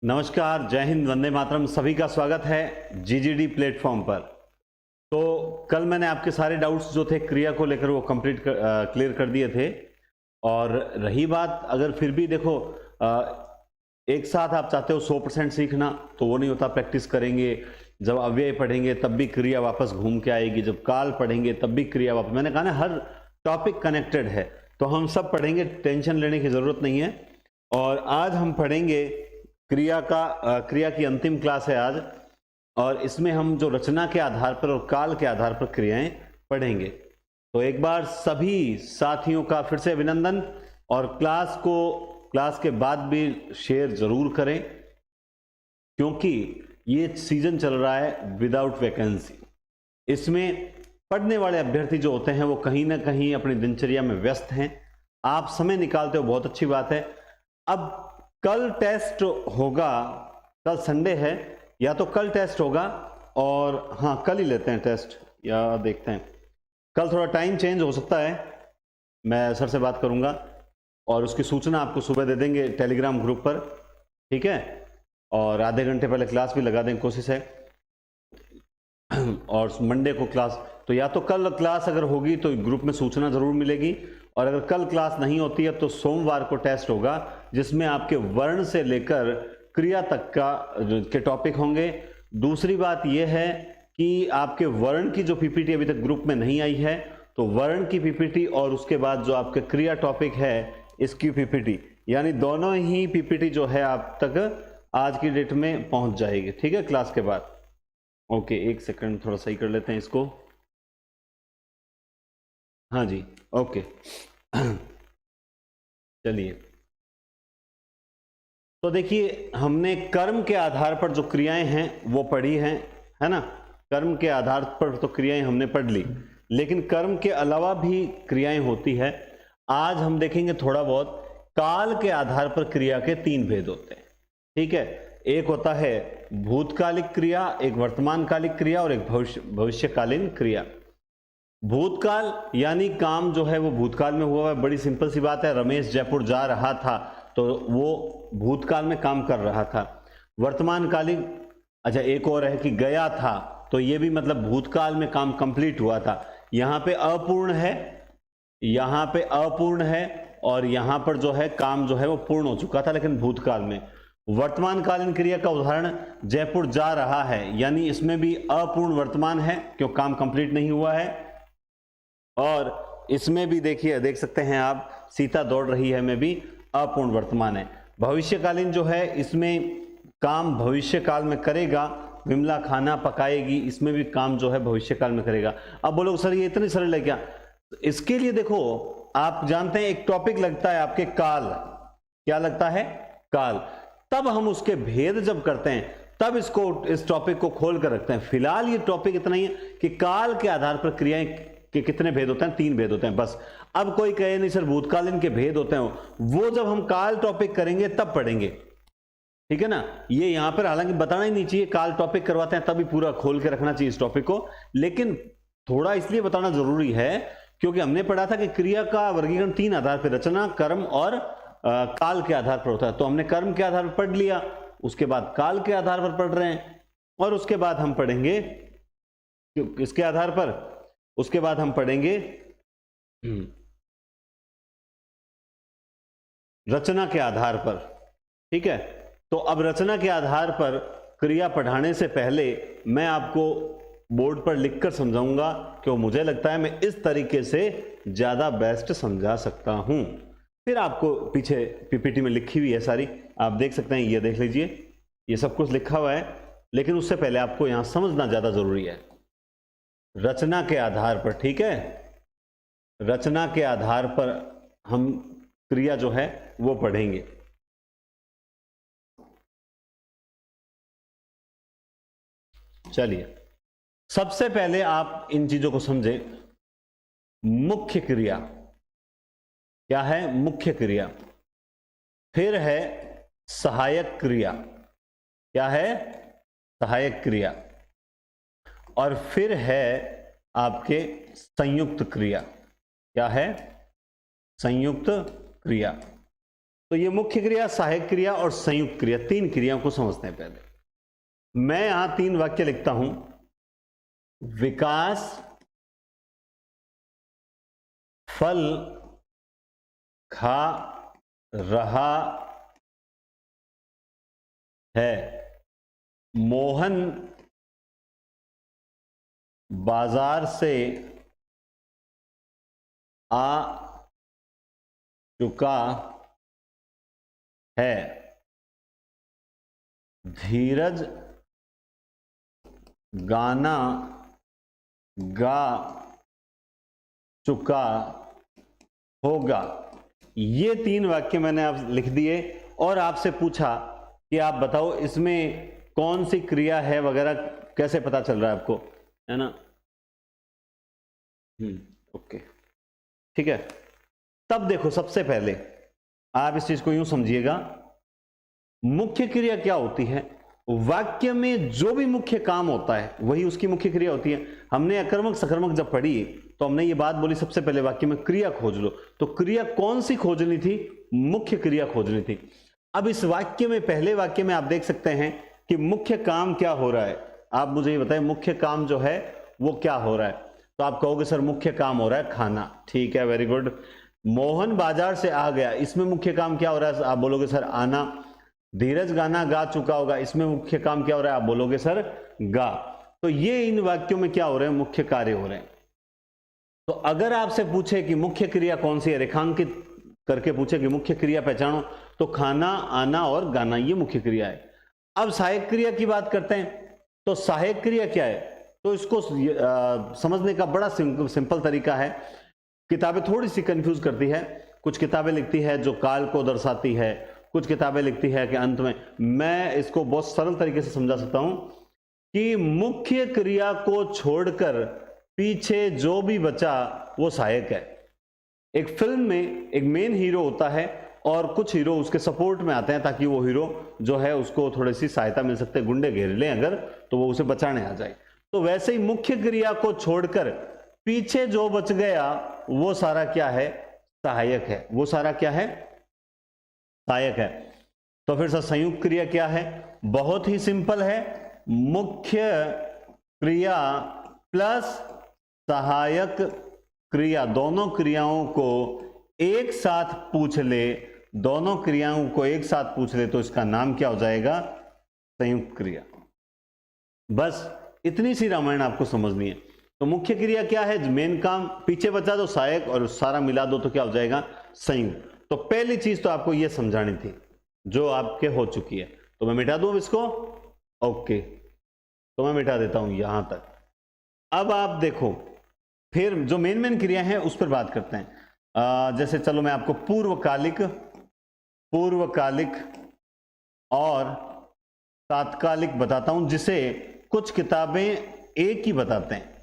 नमस्कार, जय हिंद, वंदे मातरम। सभी का स्वागत है जीजीडी प्लेटफॉर्म पर। तो कल मैंने आपके सारे डाउट्स जो थे क्रिया को लेकर वो क्लियर कर दिए थे। और रही बात, अगर फिर भी देखो एक साथ आप चाहते हो 100% सीखना, तो वो नहीं होता। प्रैक्टिस करेंगे, जब अव्यय पढ़ेंगे तब भी क्रिया वापस घूम के आएगी, जब काल पढ़ेंगे तब भी क्रिया वापस। मैंने कहा ना, हर टॉपिक कनेक्टेड है, तो हम सब पढ़ेंगे, टेंशन लेने की जरूरत नहीं है। और आज हम पढ़ेंगे क्रिया की अंतिम क्लास है आज, और इसमें हम जो रचना के आधार पर और काल के आधार पर क्रियाएं पढ़ेंगे। तो एक बार सभी साथियों का फिर से अभिनंदन, और क्लास के बाद भी शेयर जरूर करें, क्योंकि ये सीजन चल रहा है विदाउट वैकेंसी। इसमें पढ़ने वाले अभ्यर्थी जो होते हैं वो कहीं ना कहीं अपनी दिनचर्या में व्यस्त हैं। आप समय निकालते हो, बहुत अच्छी बात है। अब कल टेस्ट होगा, कल संडे है, या तो कल टेस्ट होगा, और हाँ कल ही लेते हैं टेस्ट, या देखते हैं कल थोड़ा टाइम चेंज हो सकता है। मैं सर से बात करूंगा और उसकी सूचना आपको सुबह दे देंगे टेलीग्राम ग्रुप पर, ठीक है। और आधे घंटे पहले क्लास भी लगा दें, कोशिश है। और मंडे को क्लास, तो या तो कल क्लास अगर होगी तो ग्रुप में सूचना जरूर मिलेगी, और अगर कल क्लास नहीं होती है तो सोमवार को टेस्ट होगा, जिसमें आपके वर्ण से लेकर क्रिया तक के टॉपिक होंगे। दूसरी बात यह है कि आपके वर्ण की जो पीपीटी अभी तक ग्रुप में नहीं आई है, तो वर्ण की पीपीटी और उसके बाद जो आपके क्रिया टॉपिक है इसकी पीपीटी, यानी दोनों ही पीपीटी जो है आप तक आज की डेट में पहुंच जाएगी, ठीक है, क्लास के बाद। ओके, एक सेकंड, थोड़ा सही कर लेते हैं इसको। हाँ जी, ओके। चलिए, तो देखिए, हमने कर्म के आधार पर जो क्रियाएं हैं वो पढ़ी हैं, है ना। कर्म के आधार पर तो क्रियाएं हमने पढ़ ली, लेकिन कर्म के अलावा भी क्रियाएं होती है। आज हम देखेंगे थोड़ा बहुत काल के आधार पर क्रिया के 3 भेद होते हैं, ठीक है। एक होता है भूतकालिक क्रिया, एक वर्तमानकालिक क्रिया, और एक भविष्यकालीन क्रिया। भूतकाल यानी काम जो है वो भूतकाल में हुआ है, बड़ी सिंपल सी बात है। रमेश जयपुर जा रहा था तो वो भूतकाल में काम कर रहा था। वर्तमानकालीन, अच्छा एक और है कि गया था, तो ये भी मतलब भूतकाल में काम कंप्लीट हुआ था। यहां पे अपूर्ण है, यहां पे अपूर्ण है, और यहां पर जो है काम जो है वो पूर्ण हो चुका था, लेकिन भूतकाल में। वर्तमानकालीन क्रिया का उदाहरण जयपुर जा रहा है, यानी इसमें भी अपूर्ण वर्तमान है, क्यों काम कंप्लीट नहीं हुआ है। और इसमें भी देखिए, देख सकते हैं आप, सीता दौड़ रही है में भी अपूर्ण वर्तमान है। भविष्यकालीन जो है, इसमें काम भविष्य काल में करेगा। विमला खाना पकाएगी, इसमें भी काम जो है भविष्य काल में करेगा। अब बोलो सर ये इतनी सरल है क्या? इसके लिए देखो, आप जानते हैं एक टॉपिक लगता है आपके काल। क्या लगता है? काल। तब हम उसके भेद जब करते हैं तब इस टॉपिक को खोल कर रखते हैं। फिलहाल ये टॉपिक इतना ही है कि काल के आधार पर क्रियाएं के कितने भेद होते हैं? 3 भेद होते हैं बस। अब कोई कहे नहीं सर भूतकालीन के भेद होते हैं, वो जब हम काल टॉपिक करेंगे तब पढ़ेंगे, ठीक है ना। ये यहां पर हालांकि बताना ही नहीं चाहिए, काल टॉपिक करवाते हैं तभी पूरा खोल के रखना चाहिए इस टॉपिक को, लेकिन थोड़ा इसलिए बताना जरूरी है क्योंकि हमने पढ़ा था कि क्रिया का वर्गीकरण 3 आधार पर, रचना, कर्म और काल के आधार पर होता है। तो हमने कर्म के आधार पर पढ़ लिया, उसके बाद काल के आधार पर पढ़ रहे हैं, और उसके बाद हम पढ़ेंगे किसके आधार पर? उसके बाद हम पढ़ेंगे रचना के आधार पर, ठीक है। तो अब रचना के आधार पर क्रिया पढ़ाने से पहले मैं आपको बोर्ड पर लिखकर समझाऊंगा, क्यों मुझे लगता है मैं इस तरीके से ज्यादा बेस्ट समझा सकता हूं। फिर आपको पीछे पीपीटी में लिखी हुई है सारी, आप देख सकते हैं, ये देख लीजिए, ये सब कुछ लिखा हुआ है। लेकिन उससे पहले आपको यहां समझना ज्यादा जरूरी है। रचना के आधार पर, ठीक है, रचना के आधार पर हम क्रिया जो है वो पढ़ेंगे। चलिए, सबसे पहले आप इन चीजों को समझें। मुख्य क्रिया क्या है? मुख्य क्रिया। फिर है सहायक क्रिया। क्या है? सहायक क्रिया। और फिर है आपके संयुक्त क्रिया। क्या है? संयुक्त क्रिया। तो ये मुख्य क्रिया, सहायक क्रिया और संयुक्त क्रिया, तीन क्रियाओं को समझते हैं। पहले मैं यहां तीन वाक्य लिखता हूं। विकास फल खा रहा है, मोहन बाजार से आ चुका है, धीरज गाना गा चुका होगा। ये तीन वाक्य मैंने आप लिख दिए और आपसे पूछा कि आप बताओ इसमें कौन सी क्रिया है वगैरह, कैसे पता चल रहा है आपको, है ना? ओके, ठीक है। तब देखो, सबसे पहले आप इस चीज को यूं समझिएगा, मुख्य क्रिया क्या होती है? वाक्य में जो भी मुख्य काम होता है वही उसकी मुख्य क्रिया होती है। हमने अकर्मक सकर्मक जब पढ़ी तो हमने ये बात बोली, सबसे पहले वाक्य में क्रिया खोज लो। तो क्रिया कौन सी खोजनी थी? मुख्य क्रिया खोजनी थी। अब इस वाक्य में, पहले वाक्य में आप देख सकते हैं कि मुख्य काम क्या हो रहा है। आप मुझे ये बताएं, मुख्य काम जो है वो क्या हो रहा है? तो आप कहोगे सर मुख्य काम हो रहा है खाना। ठीक है, वेरी गुड। मोहन बाजार से आ गया, इसमें मुख्य काम क्या हो रहा है? आप बोलोगे सर आना। धीरज गाना गा चुका होगा, इसमें मुख्य काम क्या हो रहा है? आप बोलोगे सर गा। तो ये इन वाक्यों में क्या हो रहे हैं? मुख्य कार्य हो रहे हैं। तो अगर आपसे पूछे कि मुख्य क्रिया कौन सी है, रेखांकित करके पूछे कि मुख्य क्रिया पहचानो, तो खाना, आना और गाना ये मुख्य क्रिया है। अब सहायक क्रिया की बात करते हैं। तो सहायक क्रिया क्या है? तो इसको समझने का बड़ा सिंपल तरीका है। किताबें थोड़ी सी कंफ्यूज करती है। कुछ किताबें लिखती है जो काल को दर्शाती है, कुछ किताबें लिखती है कि अंत में। मैं इसको बहुत सरल तरीके से समझा सकता हूं कि मुख्य क्रिया को छोड़कर पीछे जो भी बचा वो सहायक है। एक फिल्म में एक मेन हीरो होता है और कुछ हीरो उसके सपोर्ट में आते हैं ताकि वो हीरो जो है उसको थोड़ी सी सहायता मिल सकती है। गुंडे घेर लें अगर तो वो उसे बचाने आ जाए। तो वैसे ही मुख्य क्रिया को छोड़कर पीछे जो बच गया वो सारा क्या है? सहायक है। वो सारा क्या है? सहायक है। तो फिर संयुक्त क्रिया क्या है? बहुत ही सिंपल है, मुख्य क्रिया प्लस सहायक क्रिया, दोनों क्रियाओं को एक साथ पूछ ले, दोनों क्रियाओं को एक साथ पूछ ले तो इसका नाम क्या हो जाएगा? संयुक्त क्रिया। बस इतनी सी रामायण आपको समझनी है। तो मुख्य क्रिया क्या है? मेन काम, पीछे बचा दो सहायक और सारा मिला दो तो क्या हो जाएगा? संयुक्त। तो पहली चीज तो आपको यह समझानी थी जो आपके हो चुकी है। तो मैं मिटा दूं इसको? ओके, तो मैं मिटा देता हूं यहां तक। अब आप देखो, फिर जो मेन क्रिया है उस पर बात करते हैं। जैसे चलो मैं आपको पूर्वकालिक और तात्कालिक बताता हूं, जिसे कुछ किताबें एक ही बताते हैं।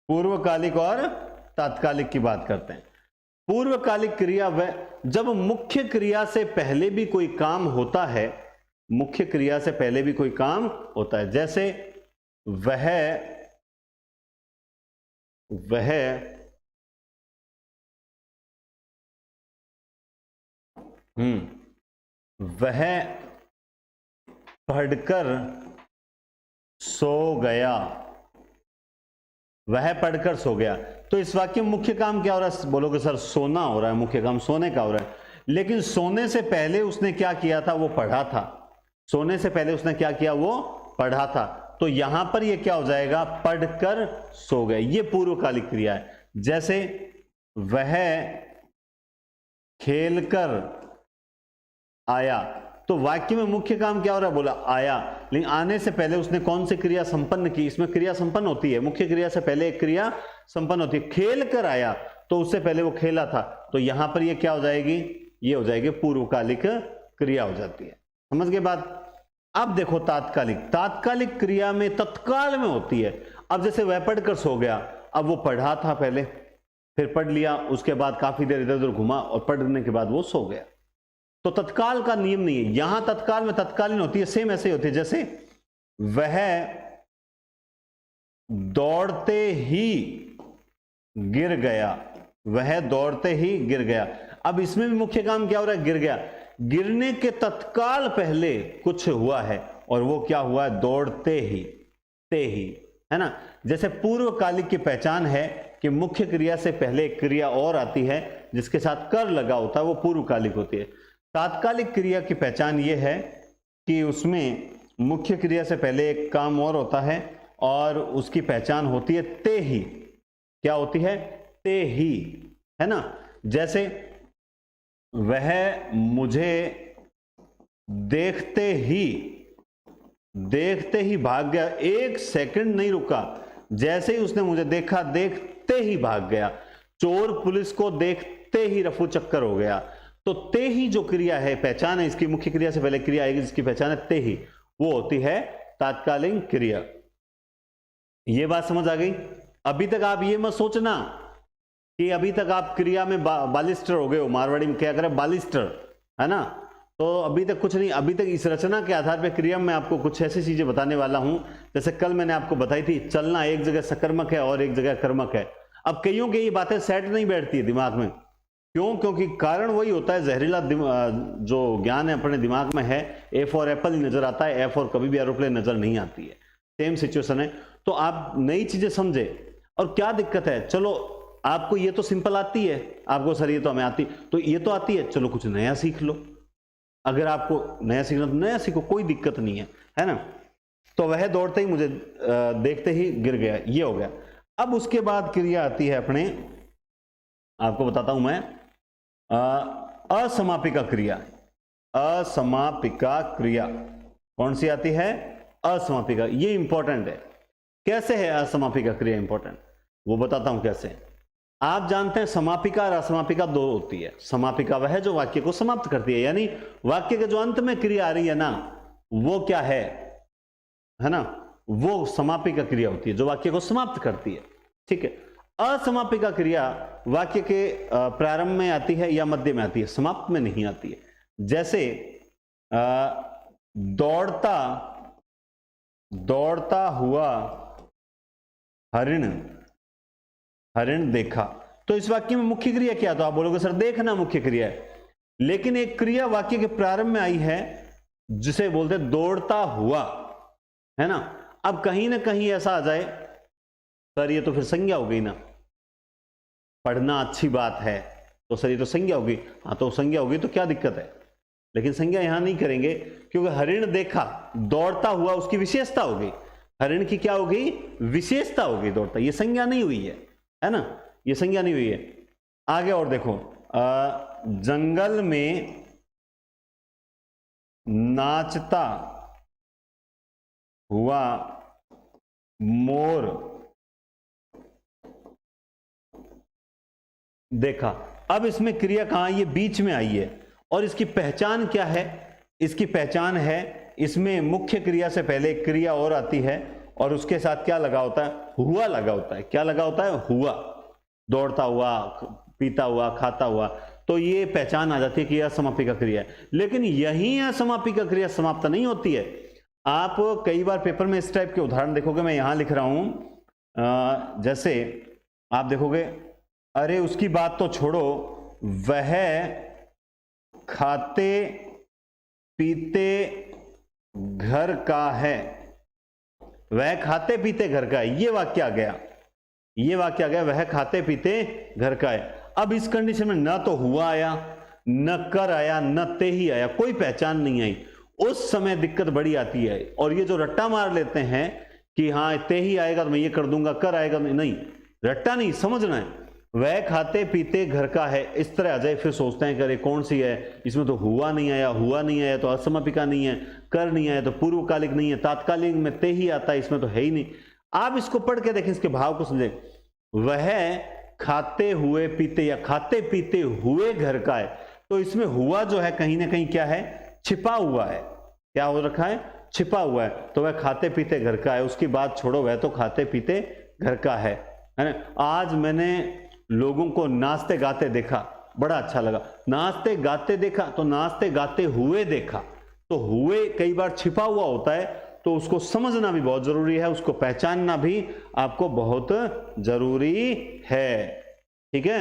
पूर्वकालिक और तात्कालिक की बात करते हैं। पूर्वकालिक क्रिया वह जब मुख्य क्रिया से पहले भी कोई काम होता है, मुख्य क्रिया से पहले भी कोई काम होता है। जैसे वह पढ़कर सो गया, वह पढ़कर सो गया। तो इस वाक्य में मुख्य काम क्या हो रहा है? बोलोगे सर सोना हो रहा है, मुख्य काम सोने का हो रहा है। लेकिन सोने से पहले उसने क्या किया था? वो पढ़ा था। सोने से पहले उसने क्या किया? वो पढ़ा था। तो यहां पर ये क्या हो जाएगा? पढ़कर सो गए। ये पूर्वकालिक क्रिया है। जैसे वह खेलकर आया, तो वाक्य में मुख्य काम क्या हो रहा है? बोला आया। लेकिन आने से पहले उसने कौन सी क्रिया संपन्न की? इसमें क्रिया संपन्न होती है, मुख्य क्रिया से पहले एक क्रिया संपन्न होती है। खेल कर आया, तो उससे पहले वो खेला था। तो यहां पर ये क्या हो जाएगी? ये हो जाएगी पूर्वकालिक क्रिया हो जाती है। समझ गए बात? अब देखो तात्कालिक क्रिया में तत्काल में होती है। अब जैसे वह पढ़कर सो गया, अब वो पढ़ा था पहले, फिर पढ़ लिया, उसके बाद काफी देर इधर उधर घुमा और पढ़ने के बाद वो सो गया। तो तत्काल का नियम नहीं है यहां। तत्काल में तत्कालीन होती है, सेम ऐसे होती है। जैसे वह दौड़ते ही गिर गया, वह दौड़ते ही गिर गया। अब इसमें भी मुख्य काम क्या हो रहा है? गिर गया। गिरने के तत्काल पहले कुछ हुआ है, और वो क्या हुआ है? दौड़ते ही, है ना। जैसे पूर्वकालिक की पहचान है कि मुख्य क्रिया से पहले एक क्रिया और आती है जिसके साथ कर लगा होता है, वो पूर्वकालिक होती है। तात्कालिक क्रिया की पहचान ये है कि उसमें मुख्य क्रिया से पहले एक काम और होता है और उसकी पहचान होती है ते ही। क्या होती है? ते ही, है ना। जैसे वह मुझे देखते ही भाग गया, एक सेकंड नहीं रुका, जैसे ही उसने मुझे देखा देखते ही भाग गया। चोर पुलिस को देखते ही रफू चक्कर हो गया। तो ते ही जो क्रिया है, पहचान है इसकी, मुख्य क्रिया से पहले क्रिया आएगी जिसकी पहचान है ते ही, वो होती है तात्कालिक क्रिया। ये बात समझ आ गई? अभी तक आप ये मत सोचना कि अभी तक आप क्रिया में बालिस्टर हो गए हो, मारवाड़ी में क्या करें? बालिस्टर, है ना। तो अभी तक कुछ नहीं, अभी तक इस रचना के आधार पर क्रिया में आपको कुछ ऐसी चीजें बताने वाला हूं, जैसे कल मैंने आपको बताई थी, चलना एक जगह सकर्मक है और एक जगह कर्मक है। अब कईयों की ये बातें सेट नहीं बैठती है दिमाग में। क्यों? क्योंकि कारण वही होता है, जहरीला जो ज्ञान है अपने दिमाग में है, ए फॉर एप्पल ही नजर आता है, एफ और कभी भी एरोप्लेन नजर नहीं आती है। सेम सिचुएशन है। तो आप नई चीजें समझे। और क्या दिक्कत है? चलो आपको ये तो सिंपल आती है, आपको सर ये तो हमें आती, तो ये तो आती है, चलो कुछ नया सीख लो। अगर आपको नया सीखना तो नया सीखो, कोई दिक्कत नहीं है ना। तो वह दौड़ते ही मुझे देखते ही गिर गया, ये हो गया। अब उसके बाद क्रिया आती है अपने, आपको बताता हूं मैं, असमापिका क्रिया। असमापिका क्रिया कौन सी आती है? असमापिका। ये इंपॉर्टेंट है। कैसे है असमापिका क्रिया इंपॉर्टेंट? वो बताता हूं कैसे। आप जानते हैं समापिका और असमापिका दो होती है। समापिका वह है जो वाक्य को समाप्त करती है, यानी वाक्य के जो अंत में क्रिया आ रही है ना, वो क्या है ना, वो समापिका क्रिया होती है जो वाक्य को समाप्त करती है। ठीक है। असमापिका क्रिया वाक्य के प्रारंभ में आती है या मध्य में आती है, समाप्त में नहीं आती है। जैसे दौड़ता हुआ हरिण देखा। तो इस वाक्य में मुख्य क्रिया क्या? तो आप बोलोगे सर देखना मुख्य क्रिया है, लेकिन एक क्रिया वाक्य के प्रारंभ में आई है जिसे बोलते हैं दौड़ता हुआ, है ना। अब कहीं ना कहीं ऐसा आ जाए, सर ये तो फिर संज्ञा हो गई ना, पढ़ना अच्छी बात है तो सर ये तो संज्ञा होगी। हाँ तो संज्ञा होगी तो क्या दिक्कत है, लेकिन संज्ञा यहां नहीं करेंगे, क्योंकि हरिण देखा, दौड़ता हुआ उसकी विशेषता हो गई। हरिण की क्या हो गई? विशेषता हो गई दौड़ता, ये संज्ञा नहीं हुई है ना, ये संज्ञा नहीं हुई है। आगे और देखो, जंगल में नाचता हुआ मोर देखा। अब इसमें क्रिया कहां? ये बीच में आई है, और इसकी पहचान क्या है? इसकी पहचान है, इसमें मुख्य क्रिया से पहले एक क्रिया और आती है और उसके साथ क्या लगा होता है? हुआ लगा होता है। क्या लगा होता है? हुआ। दौड़ता हुआ, पीता हुआ, खाता हुआ, तो ये पहचान आ जाती है कि असमापिका क्रिया है। लेकिन यही असमापिका क्रिया समाप्त नहीं होती है। आप कई बार पेपर में इस टाइप के उदाहरण देखोगे, मैं यहां लिख रहा हूं, जैसे आप देखोगे, अरे उसकी बात तो छोड़ो, वह खाते पीते घर का है। वह खाते पीते घर का है, ये वाक्य आ गया, ये वाक्य आ गया, वह खाते पीते घर का है। अब इस कंडीशन में न तो हुआ आया, न कर आया, न ते ही आया, कोई पहचान नहीं आई। उस समय दिक्कत बड़ी आती है। और ये जो रट्टा मार लेते हैं कि हाँ ते ही आएगा तो मैं ये कर दूंगा, कर आएगा नहीं, रट्टा नहीं, समझना है। वह खाते पीते घर का है, इस तरह आ जाए, फिर सोचते हैं कि अरे कौन सी है, इसमें तो हुआ नहीं आया तो असमापिका नहीं है, कर नहीं आया तो पूर्वकालिक नहीं है, तात्कालिक में ते ही आता है, इसमें तो है ही नहीं। आप इसको पढ़ के देखें, इसके भाव को समझें। वह खाते हुए पीते या खाते पीते हुए घर का है, तो इसमें हुआ जो है कहीं ना कहीं क्या है? छिपा हुआ है। क्या हो रखा है? छिपा हुआ है। तो वह खाते पीते घर का है, उसकी बात छोड़ो, वह तो खाते पीते घर का है ना। आज मैंने लोगों को नाचते गाते देखा, बड़ा अच्छा लगा। नाचते गाते देखा तो नाचते गाते हुए देखा, तो हुए कई बार छिपा हुआ होता है, तो उसको समझना भी बहुत जरूरी है, उसको पहचानना भी आपको बहुत जरूरी है। ठीक है।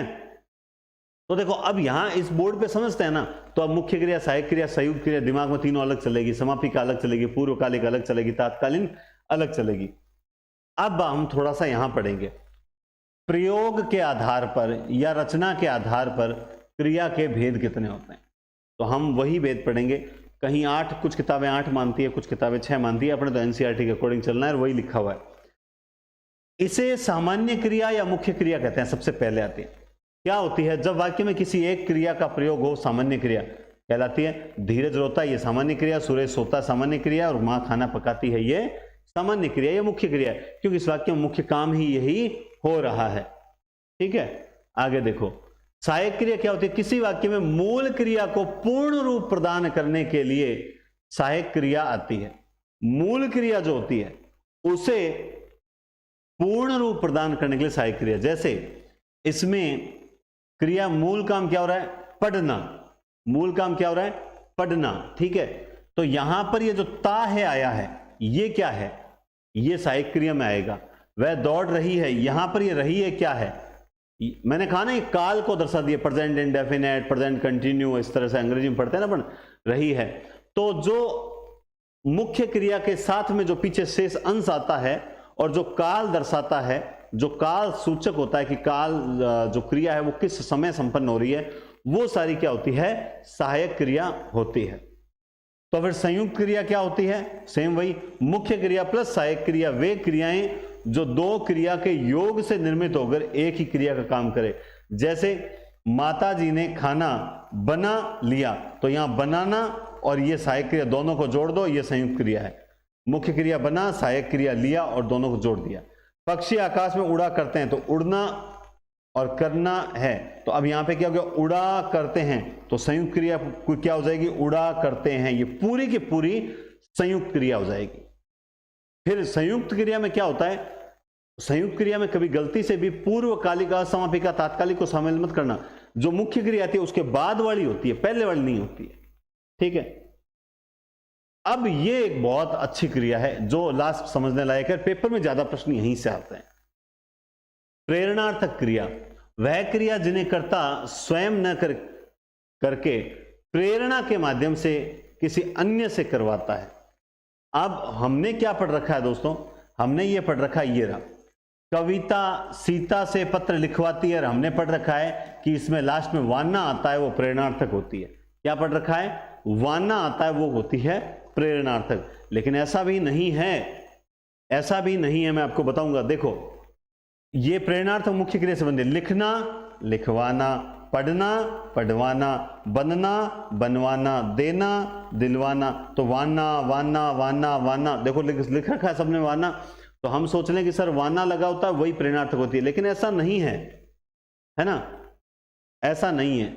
तो देखो अब यहां इस बोर्ड पे समझते हैं ना, तो अब मुख्य क्रिया, सहायक क्रिया, संयुक्त क्रिया दिमाग में तीनों अलग चलेगी, समापिका अलग चलेगी, पूर्वकालिक अलग चलेगी, तात्कालीन अलग चलेगी। अब हम थोड़ा सा यहां पढ़ेंगे, प्रयोग के आधार पर या रचना के आधार पर क्रिया के भेद कितने होते हैं। तो हम वही भेद पढ़ेंगे। कहीं 8, कुछ किताबें 8 मानती है, कुछ किताबें 6 मानती है, अपने तो एनसीईआरटी के अकॉर्डिंग चलना है, वही लिखा हुआ है। इसे सामान्य क्रिया या मुख्य क्रिया कहते हैं। सबसे पहले आती है, क्या होती है, जब वाक्य में किसी एक क्रिया का प्रयोग हो, सामान्य क्रिया कहलाती है। धीरज रोता है, ये सामान्य क्रिया, सुरेश सोता सामान्य क्रिया, और मां खाना पकाती है, ये सामान्य क्रिया या मुख्य क्रिया है, क्योंकि इस वाक्य में मुख्य काम ही यही हो रहा है। ठीक है, आगे देखो, सहायक क्रिया क्या होती है, किसी वाक्य में मूल क्रिया को पूर्ण रूप प्रदान करने के लिए सहायक क्रिया आती है। मूल क्रिया जो होती है उसे पूर्ण रूप प्रदान करने के लिए सहायक क्रिया, जैसे इसमें क्रिया मूल काम क्या हो रहा है, पढ़ना, मूल काम क्या हो रहा है, पढ़ना। ठीक है, तो यहां पर ये जो ता है आया है, ये क्या है, ये सहायक क्रिया में आएगा। वह दौड़ रही है, यहां पर ये रही है क्या है, मैंने कहा ना ये काल को दर्शा दिया, प्रेजेंट इंडेफिनेट, प्रेजेंट कंटिन्यू, इस तरह से अंग्रेजी में पढ़ते हैं ना अपन, रही है। तो जो मुख्य क्रिया के साथ में जो पीछे शेष अंश आता है और जो काल दर्शाता है, जो काल सूचक होता है कि काल जो क्रिया है वो किस समय संपन्न हो रही है, वो सारी क्या होती है, सहायक क्रिया होती है। तो फिर संयुक्त क्रिया क्या होती है, सेम वही, मुख्य क्रिया प्लस सहायक क्रिया, वे क्रियाएं जो दो क्रिया के योग से निर्मित होकर एक ही क्रिया का काम करे। जैसे माता जी ने खाना बना लिया, तो यहां बनाना और ये सहायक क्रिया दोनों को जोड़ दो, ये संयुक्त क्रिया है। मुख्य क्रिया बना, सहायक क्रिया लिया और दोनों को जोड़ दिया। पक्षी आकाश में उड़ा करते हैं, तो उड़ना और करना है, तो अब यहां पे क्या हो गया, उड़ा करते हैं, तो संयुक्त क्रिया क्या हो जाएगी, उड़ा करते हैं, ये पूरी की पूरी संयुक्त क्रिया हो जाएगी। फिर संयुक्त क्रिया में क्या होता है, संयुक्त क्रिया में कभी गलती से भी पूर्वकालिक, असमापिका, तात्कालिक को शामिल मत करना। जो मुख्य क्रिया आती है उसके बाद वाली होती है, पहले वाली नहीं होती है। ठीक है, अब ये एक बहुत अच्छी क्रिया है जो लास्ट समझने लायक है, पेपर में ज्यादा प्रश्न यहीं से आते हैं। प्रेरणार्थक क्रिया, वह क्रिया जिन्हें कर्ता स्वयं न करके प्रेरणा के माध्यम से किसी अन्य से करवाता है। अब हमने क्या पढ़ रखा है दोस्तों, हमने ये पढ़ रखा है, ये रहा, कविता सीता से पत्र लिखवाती है, और हमने पढ़ रखा है कि इसमें लास्ट में वाना आता है, वो प्रेरणार्थक होती है। क्या पढ़ रखा है, वाना आता है, वो होती है प्रेरणार्थक। लेकिन ऐसा भी नहीं है, ऐसा भी नहीं है, मैं आपको बताऊंगा। देखो, ये प्रेरणार्थक मुख्य क्रिया से बंधे, लिखना, लिखवाना, पढ़ना, पढ़वाना, बनना, बनवाना, देना, दिलवाना। तो वाना वाना वाना वाना, देखो लिख रखा है सबने वाना, तो हम सोच लें कि सर वाना लगा होता है वही प्रेरणार्थक होती है, लेकिन ऐसा नहीं है, है ना, ऐसा नहीं है,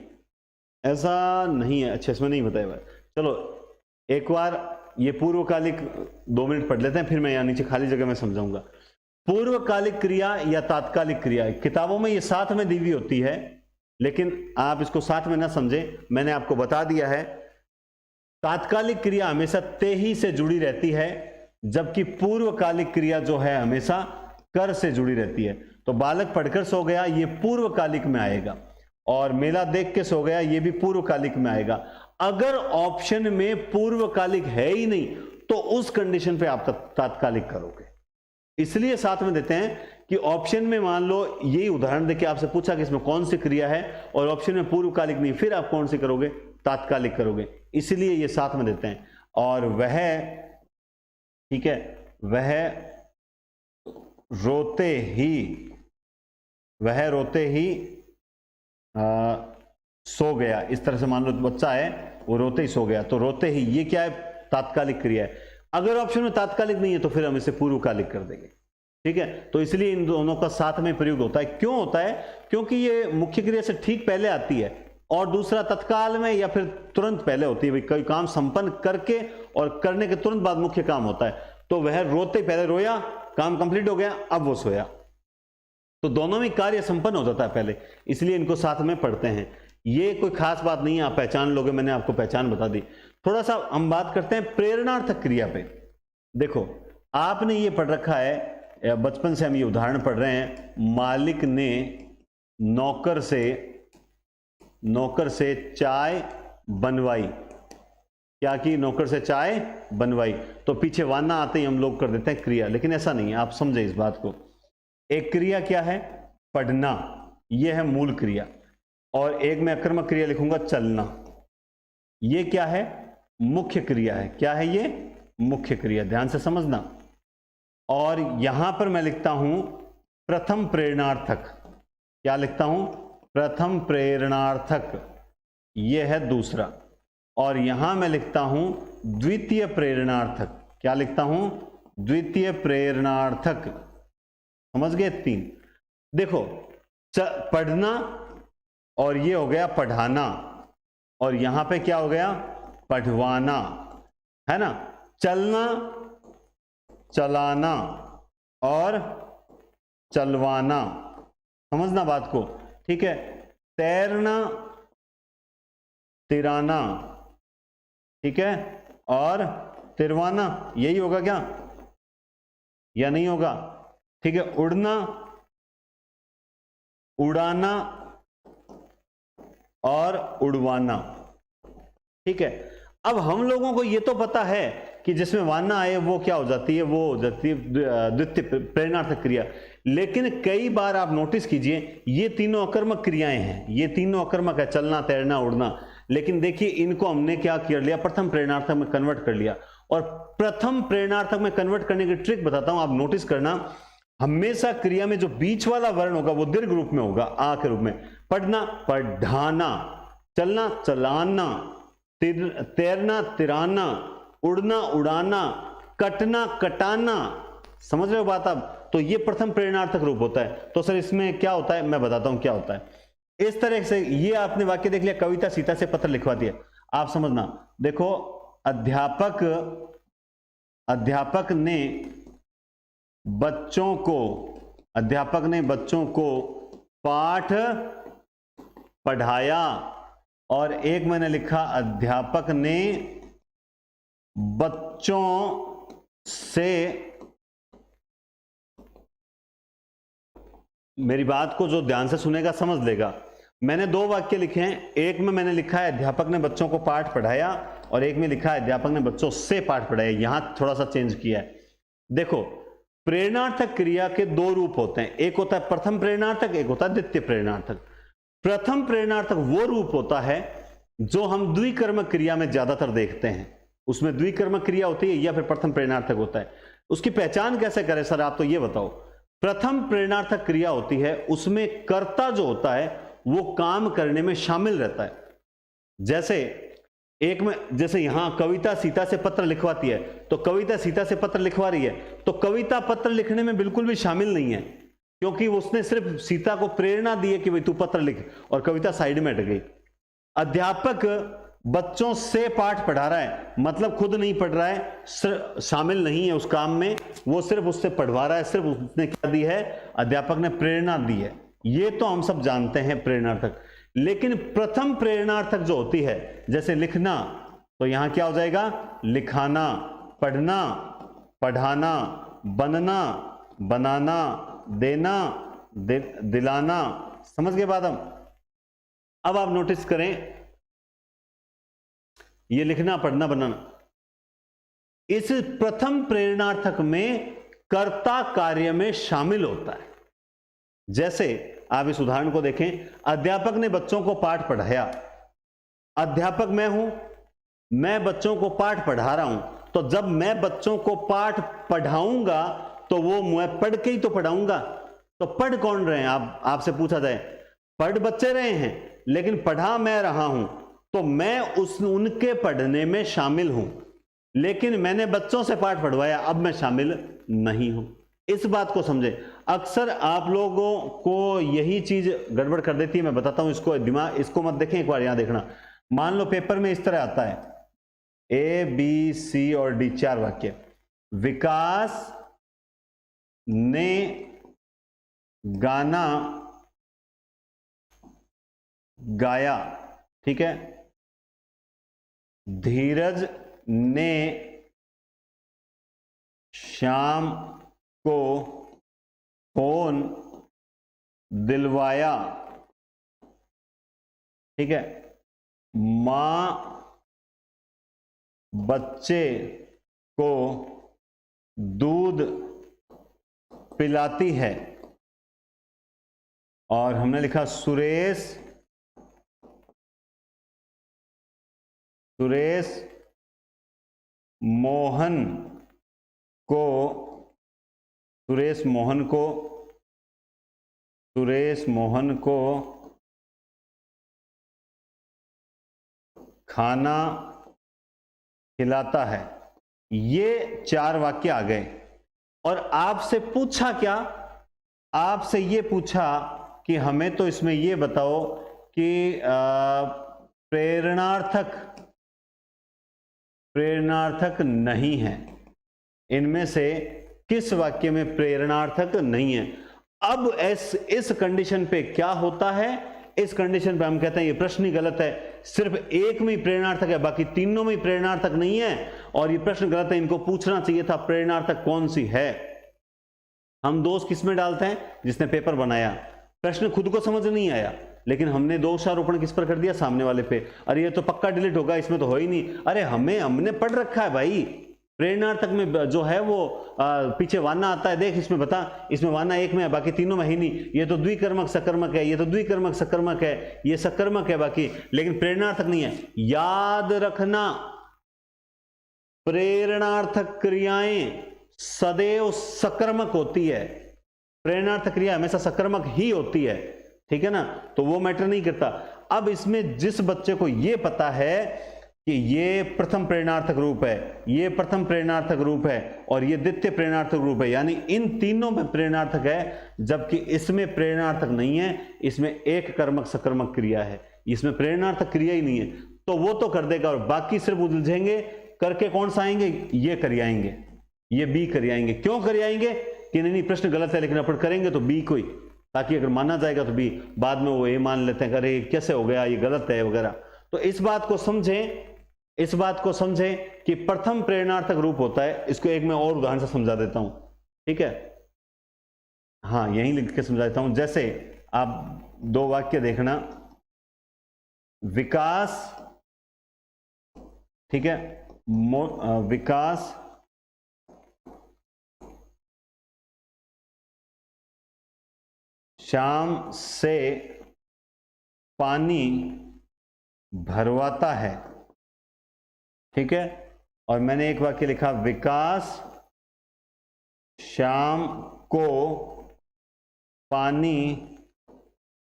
ऐसा नहीं है। अच्छा, इसमें नहीं बताया। चलो एक बार ये पूर्वकालिक 2 मिनट पढ़ लेते हैं, फिर मैं यहाँ नीचे खाली जगह में समझाऊंगा। पूर्वकालिक क्रिया या तात्कालिक क्रिया, किताबों में ये साथ में दी हुई होती है, लेकिन आप इसको साथ में ना समझें, मैंने आपको बता दिया है। तात्कालिक क्रिया हमेशा ते ही से जुड़ी रहती है, जबकि पूर्वकालिक क्रिया जो है हमेशा कर से जुड़ी रहती है। तो बालक पढ़कर सो गया, ये पूर्वकालिक में आएगा, और मेला देख के सो गया, ये भी पूर्वकालिक में आएगा। अगर ऑप्शन में पूर्वकालिक है ही नहीं, तो उस कंडीशन पे आप तात्कालिक करोगे। इसलिए साथ में देते हैं कि ऑप्शन में मान लो यही उदाहरण देके आपसे पूछा कि इसमें कौन सी क्रिया है, और ऑप्शन में पूर्वकालिक नहीं, फिर आप कौन सी करोगे, तात्कालिक करोगे, इसलिए ये साथ में देते हैं। और वह, ठीक है, वह रोते ही सो गया, इस तरह से मान लो बच्चा है वो रोते ही सो गया, तो रोते ही ये क्या है, तात्कालिक क्रिया है। अगर ऑप्शन में तात्कालिक नहीं है तो फिर हम इसे पूर्वकालिक कर देंगे। ठीक है, तो इसलिए इन दोनों का साथ में प्रयोग होता है। क्यों होता है, क्योंकि ये मुख्य क्रिया से ठीक पहले आती है, और दूसरा तत्काल में या फिर तुरंत पहले होती है। कोई काम संपन्न करके और करने के तुरंत बाद मुख्य काम होता है। तो वह रोते पहले रोया, काम कंप्लीट हो गया, अब वो सोया, तो दोनों में कार्य संपन्न हो जाता है पहले, इसलिए इनको साथ में पढ़ते हैं। ये कोई खास बात नहीं है, आप पहचान लोगे, मैंने आपको पहचान बता दी। थोड़ा सा हम बात करते हैं प्रेरणार्थक क्रिया पे। देखो, आपने ये पढ़ रखा है, बचपन से हम ये उदाहरण पढ़ रहे हैं, मालिक ने नौकर से नौकर से चाय बनवाई। क्या की? नौकर से चाय बनवाई। तो पीछे वाना आते ही हम लोग कर देते हैं क्रिया, लेकिन ऐसा नहीं है, आप समझे इस बात को। एक क्रिया क्या है? पढ़ना, यह है मूल क्रिया। और एक मैं अकर्मक क्रिया लिखूंगा चलना, ये क्या है? मुख्य क्रिया है। क्या है ये? मुख्य क्रिया। ध्यान से समझना। और यहां पर मैं लिखता हूं प्रथम प्रेरणार्थक। क्या लिखता हूं? प्रथम प्रेरणार्थक, यह है दूसरा। और यहां मैं लिखता हूं द्वितीय प्रेरणार्थक। क्या लिखता हूं? द्वितीय प्रेरणार्थक। समझ गए? 3। देखो, पढ़ना और ये हो गया पढ़ाना, और यहां पे क्या हो गया? पढ़वाना, है ना। चलना, चलाना और चलवाना। समझना बात को, ठीक है। तैरना, तिराना, ठीक है, और तिरवाना, यही होगा क्या या नहीं होगा? ठीक है। उड़ना, उड़ाना और उड़वाना, ठीक है। अब हम लोगों को यह तो पता है कि जिसमें वाना आए वो क्या हो जाती है? वो हो जाती है द्वितीय प्रेरणार्थक क्रिया। लेकिन कई बार आप नोटिस कीजिए, ये तीनों अकर्मक क्रियाएं हैं, ये तीनों अकर्मक है, चलना, तैरना, उड़ना। लेकिन देखिए इनको हमने क्या कर लिया? प्रथम प्रेरणार्थक में कन्वर्ट कर लिया। और प्रथम प्रेरणार्थक में कन्वर्ट करने की ट्रिक बताता हूं, आप नोटिस करना। हमेशा क्रिया में जो बीच वाला वर्ण होगा वो दीर्घ रूप में होगा, आ के रूप में। पढ़ना, पढ़ाना, चलना, चलाना, तैरना, तिराना, उड़ना, उड़ाना, कटना, कटाना। समझ रहे हो बात आप? तो ये प्रथम प्रेरणार्थक रूप होता है। तो सर इसमें क्या होता है? मैं बताता हूं क्या होता है। इस तरह से ये आपने वाक्य देख लिया, कविता सीता से पत्र लिखवा दिया। आप समझना, देखो, अध्यापक ने बच्चों को पाठ पढ़ाया। और एक मैंने लिखा, अध्यापक ने बच्चों से, मेरी बात को जो ध्यान से सुनेगा समझ लेगा। मैंने 2 वाक्य लिखे हैं, एक में मैंने लिखा है अध्यापक ने बच्चों को पाठ पढ़ाया, और एक में लिखा है अध्यापक ने बच्चों से पाठ पढ़ाया। यहां थोड़ा सा चेंज किया है। देखो, प्रेरणार्थक क्रिया के 2 रूप होते हैं, एक होता है प्रथम प्रेरणार्थक, एक होता है द्वितीय प्रेरणार्थक। प्रथम प्रेरणार्थक वो रूप होता है जो हम द्विकर्मक क्रिया में ज्यादातर देखते हैं, उसमें द्विकर्मक क्रिया होती है या फिर प्रथम प्रेरणार्थक होता है। उसकी पहचान कैसे करें सर, आप तो ये बताओ। प्रथम प्रेरणार्थक क्रिया होती है, उसमें कर्ता जो होता है वो काम करने में शामिल रहता है। जैसे यहां कविता सीता से पत्र लिखवाती है, तो कविता सीता से पत्र लिखवा रही है, तो कविता पत्र लिखने में बिल्कुल भी शामिल नहीं है, क्योंकि उसने सिर्फ सीता को प्रेरणा दी है कि भाई तू पत्र लिख, और कविता साइड में हट गई। अध्यापक बच्चों से पाठ पढ़ा रहा है, मतलब खुद नहीं पढ़ रहा है, शामिल नहीं है उस काम में, वो सिर्फ उससे पढ़वा रहा है। सिर्फ उसने क्या दी है? अध्यापक ने प्रेरणा दी है। ये तो हम सब जानते हैं प्रेरणार्थक। लेकिन प्रथम प्रेरणार्थक जो होती है, जैसे लिखना, तो यहां क्या हो जाएगा? लिखाना, पढ़ना, पढ़ाना, बनना, बनाना, देना, दिलाना। समझ गए बात? अब आप नोटिस करें, ये लिखना, पढ़ना, बनाना, इस प्रथम प्रेरणार्थक में कर्ता कार्य में शामिल होता है। जैसे आप इस उदाहरण को देखें, अध्यापक ने बच्चों को पाठ पढ़ाया। अध्यापक मैं हूं, मैं बच्चों को पाठ पढ़ा रहा हूं, तो जब मैं बच्चों को पाठ पढ़ाऊंगा तो वो मैं पढ़ के ही तो पढ़ाऊंगा। तो पढ़ कौन रहे हैं? आपसे पूछा जाए, पढ़ बच्चे रहे हैं, लेकिन पढ़ा मैं रहा हूं, तो मैं उनके पढ़ने में शामिल हूं। लेकिन मैंने बच्चों से पाठ पढ़वाया, अब मैं शामिल नहीं हूं। इस बात को समझे। अक्सर आप लोगों को यही चीज गड़बड़ कर देती है। मैं बताता हूं, इसको मत देखें, एक बार यहां देखना। मान लो पेपर में इस तरह आता है, ए बी सी और डी, 4 वाक्य। विकास ने गाना गाया, ठीक है। धीरज ने श्याम को फोन दिलवाया, ठीक है, मां बच्चे को दूध पिलाती है, और हमने लिखा सुरेश मोहन को खाना खिलाता है। ये 4 वाक्य आ गए, और आपसे पूछा क्या, आपसे ये पूछा कि हमें तो इसमें ये बताओ कि प्रेरणार्थक नहीं है, इनमें से किस वाक्य में प्रेरणार्थक नहीं है। अब इस कंडीशन पे क्या होता है, इस कंडीशन पे हम कहते हैं ये प्रश्न ही गलत है, सिर्फ एक में ही प्रेरणार्थक है, बाकी तीनों में ही प्रेरणार्थक नहीं है, और ये प्रश्न गलत है। इनको पूछना चाहिए था प्रेरणार्थक कौन सी है। हम दोष किसमें डालते हैं, जिसने पेपर बनाया। प्रश्न खुद को समझ नहीं आया, लेकिन हमने दोषारोपण किस पर कर दिया, सामने वाले पे। अरे ये तो पक्का डिलीट होगा, इसमें तो हो ही नहीं। अरे हमने पढ़ रखा है भाई, प्रेरणार्थक में जो है वो पीछे वाना आता है, देख इसमें बता, इसमें वाना एक में है, बाकी तीनों में ही नहीं। ये तो द्विकर्मक सकर्मक है, ये तो द्विकर्मक सकर्मक है, ये सकर्मक है बाकी, लेकिन प्रेरणार्थक नहीं है। याद रखना, प्रेरणार्थक क्रियाएं सदैव सकर्मक होती है, प्रेरणार्थक क्रिया हमेशा सकर्मक ही होती है, ठीक है ना, तो वो मैटर नहीं करता। अब इसमें जिस बच्चे को ये पता है कि ये प्रथम प्रेरणार्थक रूप है, ये प्रथम प्रेरणार्थक रूप है, और ये द्वितीय प्रेरणार्थक रूप है, यानी इन तीनों में प्रेरणार्थक है, जबकि इसमें प्रेरणार्थक नहीं है, इसमें एक कर्मक सकर्मक क्रिया है, इसमें प्रेरणार्थक क्रिया ही नहीं है, तो वो तो कर देगा, और बाकी सिर्फ उलझेंगे, करके कौन सा आएंगे, ये कर आएंगे, ये बी कर आएंगे। क्यों कर आएंगे कि नहीं प्रश्न गलत है, लेकिन अपन करेंगे तो बी कोई, ताकि अगर माना जाएगा तो बी, बाद में वो ये मान लेते हैं अरे कैसे हो गया, ये गलत है वगैरह। तो इस बात को समझें कि प्रथम प्रेरणार्थक रूप होता है। इसको एक मैं और उदाहरण से समझा देता हूं, ठीक है, हाँ यहीं लिख के समझा देता हूं। जैसे आप 2 वाक्य देखना, विकास, ठीक है, विकास शाम से पानी भरवाता है, ठीक है, और मैंने एक वाक्य लिखा, विकास शाम को पानी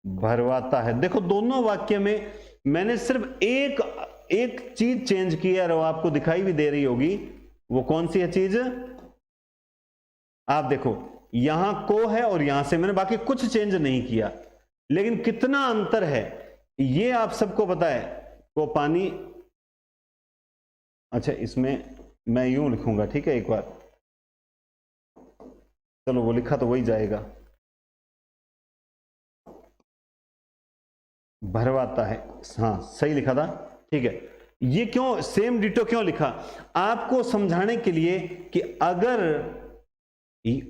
भरवाता है। देखो दोनों वाक्य में मैंने सिर्फ एक चीज चेंज की है, और वो आपको दिखाई भी दे रही होगी। वो कौन सी है चीज, आप देखो यहां को है और यहां से मैंने बाकी कुछ चेंज नहीं किया, लेकिन कितना अंतर है ये आप सबको पता है। वो पानी, अच्छा इसमें मैं यूं लिखूंगा, ठीक है, एक बार चलो वो लिखा तो वही जाएगा, भरवाता है, हाँ सही लिखा था, ठीक है। ये क्यों सेम डिटो क्यों लिखा, आपको समझाने के लिए कि अगर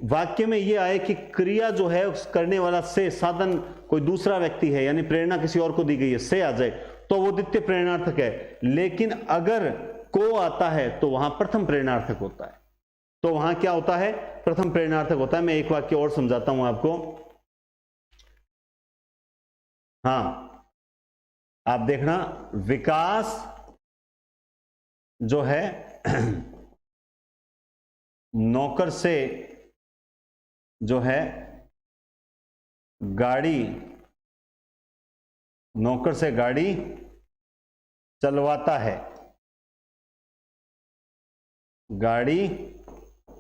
वाक्य में ये आए कि क्रिया जो है उस करने वाला से, साधन कोई दूसरा व्यक्ति है, यानी प्रेरणा किसी और को दी गई है, से आ जाए तो वो द्वितीय प्रेरणार्थक है। लेकिन अगर को आता है तो वहां प्रथम प्रेरणार्थक होता है, तो वहां क्या होता है, प्रथम प्रेरणार्थक होता है। मैं एक वाक्य और समझाता हूं आपको, हाँ आप देखना, विकास जो है नौकर से जो है गाड़ी, नौकर से गाड़ी चलवाता है, गाड़ी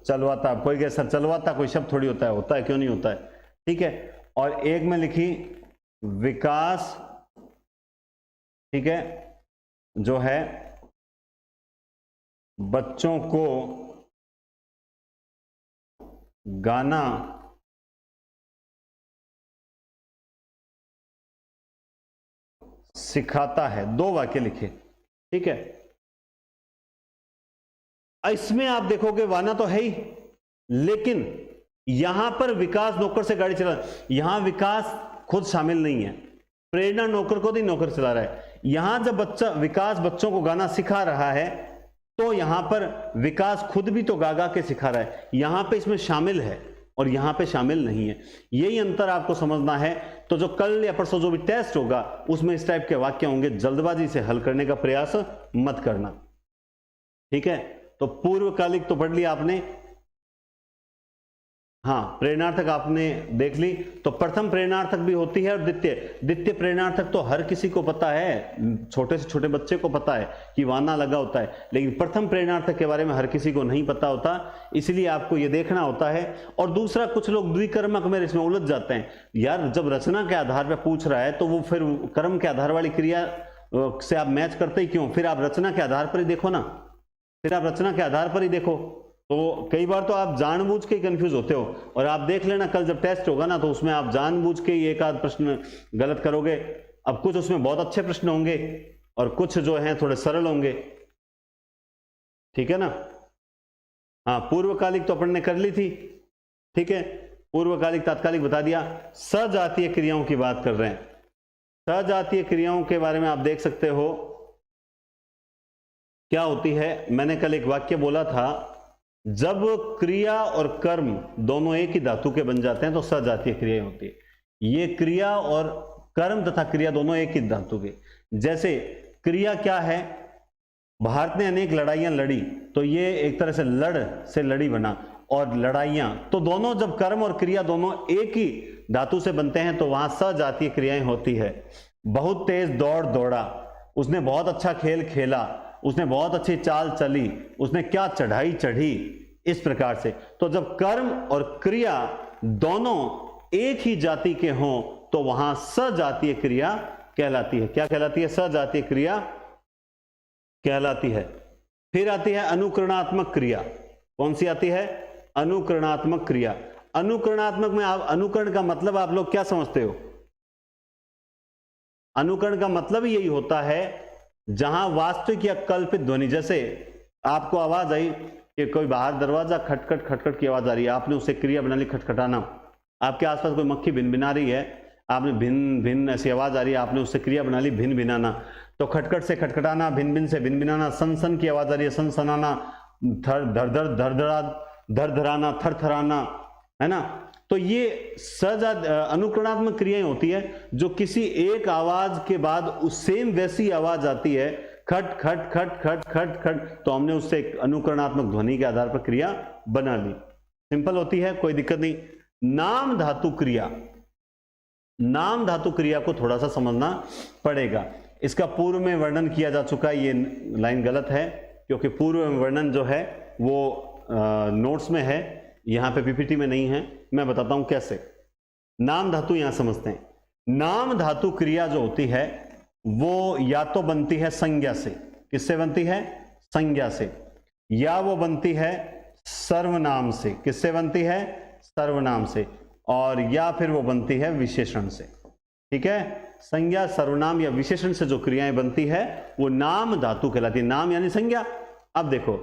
चलवाता। कोई कहे सर चलवाता कोई शब्द थोड़ी होता है, क्यों नहीं होता है, ठीक है। और एक में लिखी विकास, ठीक है, जो है बच्चों को गाना सिखाता है। 2 वाक्य लिखे, ठीक है। इसमें आप देखोगे वाना तो है ही, लेकिन यहां पर विकास नौकर से गाड़ी चला, यहां विकास खुद शामिल नहीं है, प्रेरणा नौकर को दी, नौकर चला रहा है। यहां जब बच्चा विकास बच्चों को गाना सिखा रहा है तो यहां पर विकास खुद भी तो गा गा के सिखा रहा है, यहां पे इसमें शामिल है और यहां पे शामिल नहीं है। यही अंतर आपको समझना है। तो जो कल या परसों जो भी टेस्ट होगा उसमें इस टाइप के वाक्य होंगे, जल्दबाजी से हल करने का प्रयास मत करना, ठीक है। तो पूर्वकालिक तो पढ़ लिया आपने, हाँ प्रेरणार्थक आपने देख ली। तो प्रथम प्रेरणार्थक भी होती है और द्वितीय प्रेरणार्थक तो हर किसी को पता है, छोटे से छोटे बच्चे को पता है कि वाना लगा होता है, लेकिन प्रथम प्रेरणार्थक के बारे में हर किसी को नहीं पता होता, इसलिए आपको यह देखना होता है। और दूसरा, कुछ लोग द्विकर्मक में इसमें उलझ जाते हैं। यार जब रचना के आधार पर पूछ रहा है तो वो फिर कर्म के आधार वाली क्रिया से आप मैच करते ही क्यों? फिर आप रचना के आधार पर ही देखो ना, फिर आप रचना के आधार पर ही देखो। तो कई बार तो आप जानबूझ के कंफ्यूज होते हो, और आप देख लेना कल जब टेस्ट होगा ना तो उसमें आप जानबूझ के एक आध प्रश्न गलत करोगे। अब कुछ उसमें बहुत अच्छे प्रश्न होंगे और कुछ जो हैं थोड़े सरल होंगे, ठीक है ना। हाँ पूर्वकालिक तो अपन ने कर ली थी, ठीक है, पूर्वकालिक तात्कालिक बता दिया। सजातीय क्रियाओं की बात कर रहे हैं। सजातीय क्रियाओं के बारे में आप देख सकते हो क्या होती है। मैंने कल एक वाक्य बोला था, जब क्रिया और कर्म दोनों एक ही धातु के बन जाते हैं तो सजातीय क्रिया होती है। ये क्रिया और कर्म तथा क्रिया दोनों एक ही धातु के। जैसे क्रिया क्या है, भारत ने अनेक लड़ाइयां लड़ी, तो ये एक तरह से लड़ से लड़ी बना, और लड़ाइयां तो दोनों जब कर्म और क्रिया दोनों एक ही धातु से बनते हैं तो वहां सजातीय क्रियाएं होती है। बहुत तेज दौड़ दौड़ा, उसने बहुत अच्छा खेल खेला, उसने बहुत अच्छी चाल चली, उसने क्या चढ़ाई चढ़ी, इस प्रकार से। तो जब कर्म और क्रिया दोनों एक ही जाति के हों तो वहां सजातीय क्रिया कहलाती है। क्या कहलाती है? सजातीय क्रिया कहलाती है। फिर आती है अनुकरणात्मक क्रिया। कौन सी आती है? अनुकरणात्मक क्रिया। अनुकरणात्मक में आप अनुकरण का मतलब आप लोग क्या समझते हो? अनुकरण का मतलब ही यही होता है जहां वास्तविक या कल्पित ध्वनि, जैसे आपको आवाज आई कि कोई बाहर दरवाजा खटखट खटखट की आवाज आ रही है, आपने उसे क्रिया बना ली खटखटाना। आपके आसपास कोई मक्खी भिनभिना रही है, आपने भिन भिन ऐसी आवाज आ रही है, आपने उससे क्रिया बना ली भिन भिनाना। तो खटखट से खटखटाना, भिन भिन से भिन भिनाना, सन सन की आवाज आ रही है सन सनाना, धर धर धर धर धरा धर धराना, थर थराना, है ना। तो ये अनुकरणात्मक क्रियाएं होती है जो किसी एक आवाज के बाद उस सेम वैसी आवाज आती है, खट खट खट खट खट खट, तो हमने उससे एक अनुकरणात्मक ध्वनि के आधार पर क्रिया बना ली। सिंपल होती है, कोई दिक्कत नहीं। नाम धातु क्रिया, नाम धातु क्रिया को थोड़ा सा समझना पड़ेगा। इसका पूर्व में वर्णन किया जा चुका है, ये लाइन गलत है क्योंकि पूर्व में वर्णन जो है वो नोट्स में है, यहां पे पीपीटी में नहीं है। मैं बताता हूं कैसे। नाम धातु यहां समझते हैं। नाम धातु क्रिया जो होती है वो या तो बनती है संज्ञा से। किससे बनती है? संज्ञा से। या वो बनती है सर्वनाम से। किससे बनती है? सर्वनाम से। और या फिर वो बनती है विशेषण से। ठीक है, संज्ञा, सर्वनाम या विशेषण से जो क्रियाएं बनती है वो नाम धातु कहलाती है। नाम यानी संज्ञा। अब देखो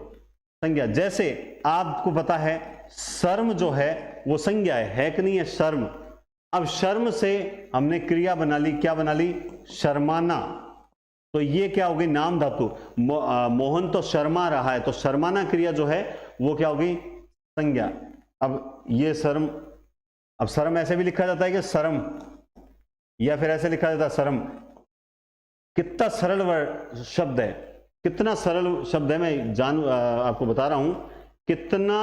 संज्ञा, जैसे आपको पता है शर्म जो है वो संज्ञा है कि नहीं है? शर्म। अब शर्म से हमने क्रिया बना ली, क्या बना ली? शर्माना। तो ये क्या होगी? नाम धातु। मोहन तो शर्मा रहा है, तो शर्माना क्रिया जो है वो क्या होगी? संज्ञा। अब ये शर्म, अब शर्म ऐसे भी लिखा जाता है कि शर्म, या फिर ऐसे लिखा जाता है शर्म। कितना सरल शब्द है, कितना सरल शब्द है। मैं आपको बता रहा हूं कितना